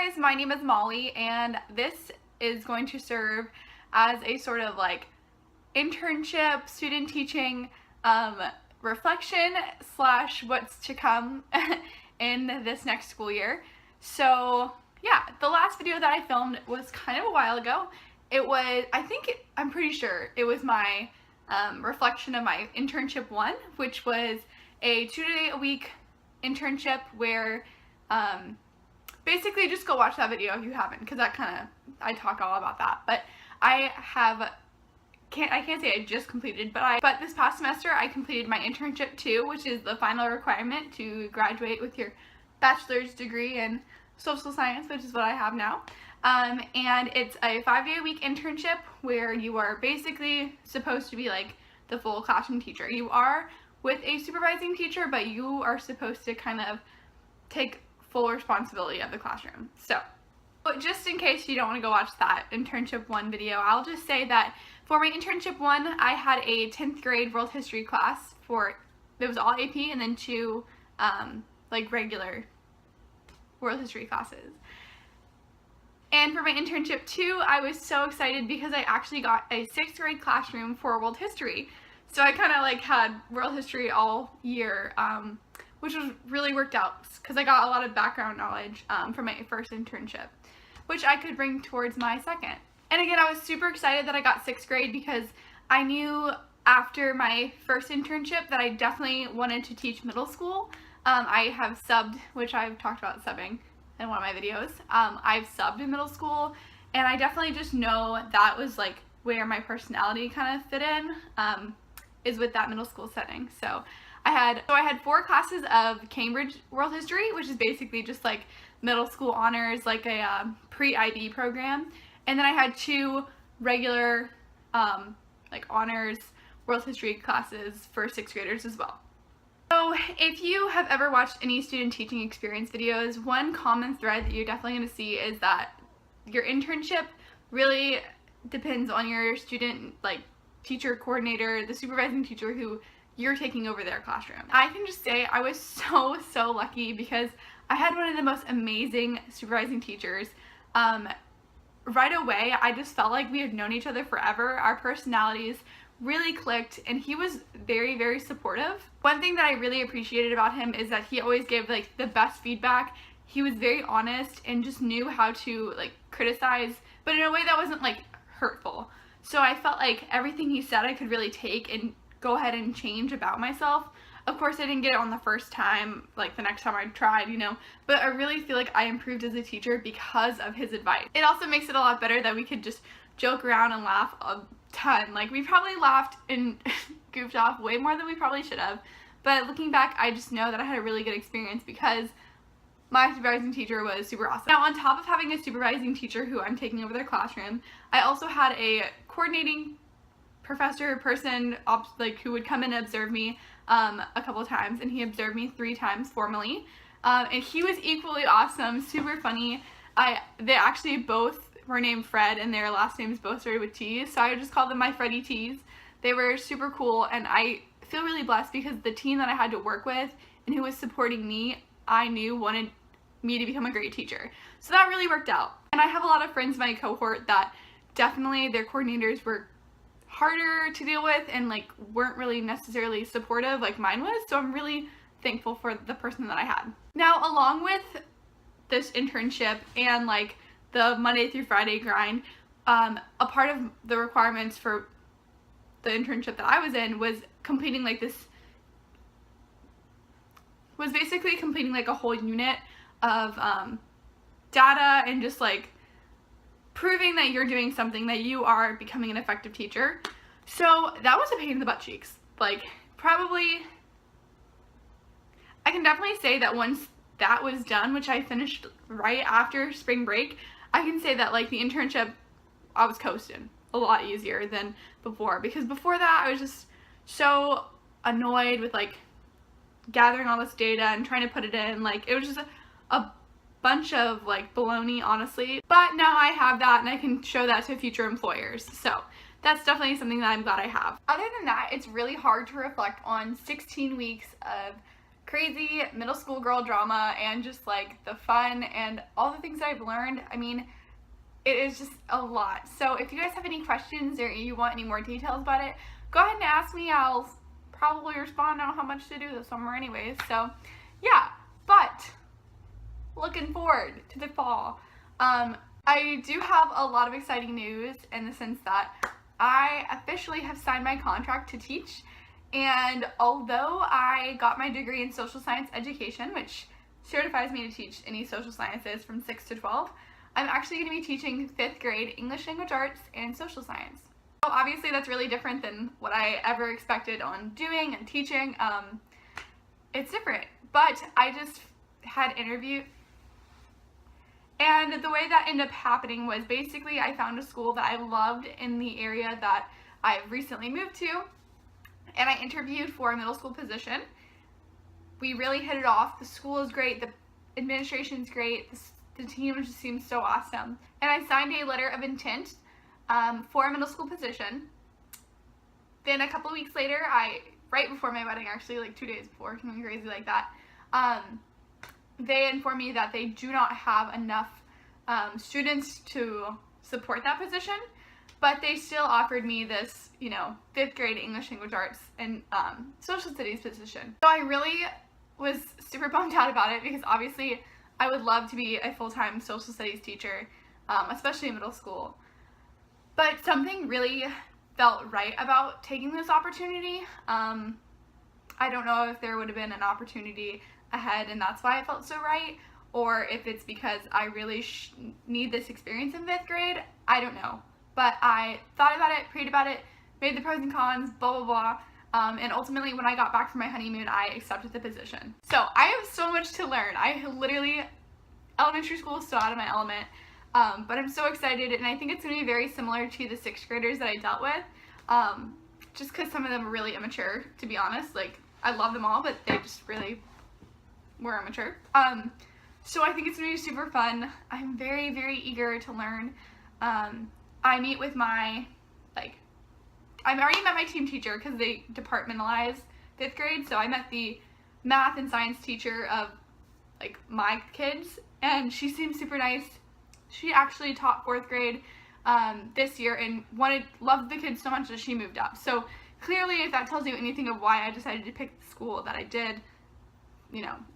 guys, my name is Molly, and this is going to serve as a sort of like internship, student teaching, reflection slash what's to come in this next school year. So yeah, the last video that I filmed was kind of a while ago. It was, I'm pretty sure it was my reflection of my internship 1, which was a 2-day-a-week internship where basically just go watch that video if you haven't, because I talk all about that. But I can't say I just completed, but this past semester I completed my internship 2, which is the final requirement to graduate with your bachelor's degree in social science, which is what I have now. And it's a 5-day-a-week internship where you are basically supposed to be like the full classroom teacher. You are with a supervising teacher, but you are supposed to kind of take full responsibility of the classroom. So, but just in case you don't want to go watch that internship 1 video, I'll just say that for my internship 1, I had a 10th grade world history class it was all AP and then 2 like regular world history classes. And for my internship 2, I was so excited because I actually got a 6th grade classroom for world history. So I kind of like had world history all year, which was really worked out because I got a lot of background knowledge from my first internship, which I could bring towards my second. And again, I was super excited that I got 6th grade because I knew after my first internship that I definitely wanted to teach middle school. I have subbed, which I've talked about subbing in one of my videos. I've subbed in middle school, and I definitely just know that was like where my personality kind of fit in, is with that middle school setting. So I had 4 classes of Cambridge World History, which is basically just like middle school honors, like a pre-IB program. And then I had 2 regular like honors world history classes for 6th graders as well. So if you have ever watched any student teaching experience videos, one common thread that you're definitely going to see is that your internship really depends on your student, like teacher coordinator, the supervising teacher who you're taking over their classroom. I can just say I was so lucky because I had one of the most amazing supervising teachers. Right away, I just felt like we had known each other forever. Our personalities really clicked, and he was very supportive. One thing that I really appreciated about him is that he always gave like the best feedback. He was very honest and just knew how to like criticize, but in a way that wasn't like hurtful. So I felt like everything he said I could really take and go ahead and change about myself. Of course, I didn't get it on the first time, like the next time I tried, but I really feel like I improved as a teacher because of his advice. It also makes it a lot better that we could just joke around and laugh a ton. Like, we probably laughed and goofed off way more than we probably should have, but looking back, I just know that I had a really good experience because my supervising teacher was super awesome. Now, on top of having a supervising teacher who I'm taking over their classroom, I also had a coordinating person like who would come in and observe me a couple times, and he observed me 3 times formally, and he was equally awesome, super funny. They actually both were named Fred, and their last names both started with T's, so I just called them my Freddy T's. They were super cool, and I feel really blessed because the team that I had to work with and who was supporting me, I knew wanted me to become a great teacher. So that really worked out. And I have a lot of friends in my cohort that definitely their coordinators were harder to deal with and like weren't really necessarily supportive like mine was, so I'm really thankful for the person that I had. Now, along with this internship and like the Monday through Friday grind, a part of the requirements for the internship that I was in was basically completing like a whole unit of data and just like proving that you're doing something, that you are becoming an effective teacher. So that was a pain in the butt cheeks. Like, probably, I can definitely say that once that was done, which I finished right after spring break, I can say that like the internship, I was coasting a lot easier than before, because before that I was just so annoyed with like gathering all this data and trying to put it in. Like, it was just a bunch of like baloney, honestly. But now I have that and I can show that to future employers. So that's definitely something that I'm glad I have. Other than that, it's really hard to reflect on 16 weeks of crazy middle school girl drama and just like the fun and all the things that I've learned. I mean, it is just a lot. So if you guys have any questions or you want any more details about it, go ahead and ask me. I'll probably respond on how much to do this summer anyways. So yeah, but looking forward to the fall. I do have a lot of exciting news in the sense that I officially have signed my contract to teach, and although I got my degree in social science education, which certifies me to teach any social sciences from 6 to 12, I'm actually going to be teaching 5th grade English language arts and social science. So obviously that's really different than what I ever expected on doing and teaching. It's different, but I just had interviewed. And the way that ended up happening was basically I found a school that I loved in the area that I've recently moved to, and I interviewed for a middle school position. We really hit it off. The school is great, the administration's great, the team just seems so awesome. And I signed a letter of intent for a middle school position. Then a couple of weeks later, right before my wedding actually, like 2 days before, something crazy like that, they informed me that they do not have enough students to support that position, but they still offered me this, 5th grade English language arts and social studies position. So I really was super bummed out about it because obviously I would love to be a full-time social studies teacher, especially in middle school. But something really felt right about taking this opportunity. I don't know if there would have been an opportunity ahead and that's why it felt so right, or if it's because I really need this experience in 5th grade. I don't know, but I thought about it, prayed about it, made the pros and cons, blah blah blah, and ultimately when I got back from my honeymoon I accepted the position. So I have so much to learn. Elementary school is still out of my element, but I'm so excited, and I think it's going to be very similar to the 6th graders that I dealt with, just because some of them are really immature, to be honest. Like, I love them all, but they just really were immature. So I think it's going to be super fun. I'm very, very eager to learn. I meet with I've already met my team teacher because they departmentalize 5th grade, so I met the math and science teacher of my kids, and she seems super nice. She actually taught 4th grade this year and loved the kids so much that she moved up. So clearly, if that tells you anything of why I decided to pick the school that I did,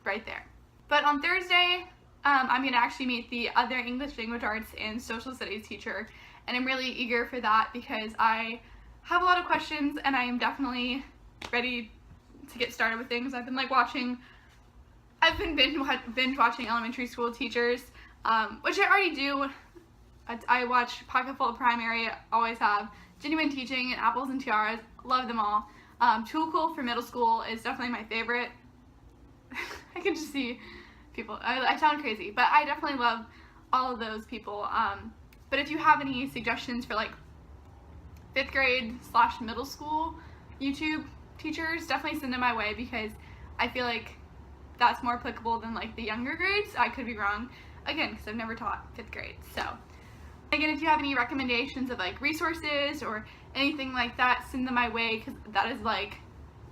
right there. But on Thursday, I'm going to actually meet the other English language arts and social studies teacher, and I'm really eager for that because I have a lot of questions and I am definitely ready to get started with things. I've been binge watching elementary school teachers, which I already do. I watch Pocket Full of Primary, always have. Genuine Teaching and Apples and Tiaras, love them all. Too Cool for middle school is definitely my favorite. I can just see people, I sound crazy, but I definitely love all of those people. But if you have any suggestions for 5th grade / middle school YouTube teachers, definitely send them my way because I feel like that's more applicable than the younger grades. I could be wrong, again, because I've never taught 5th grade. So again, if you have any recommendations of resources or anything like that, send them my way because that is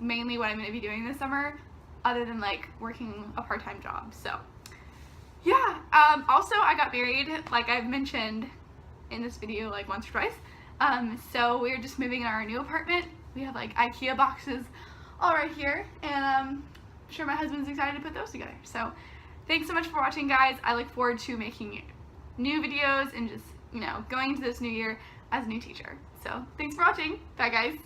mainly what I'm going to be doing this summer, other than working a part-time job. So yeah, also I got married, like I've mentioned in this video once or twice. So we're just moving in our new apartment. We have IKEA boxes all right here, and I'm sure my husband's excited to put those together. So thanks so much for watching, guys. I look forward to making new videos and just going into this new year as a new teacher. So thanks for watching. Bye, guys.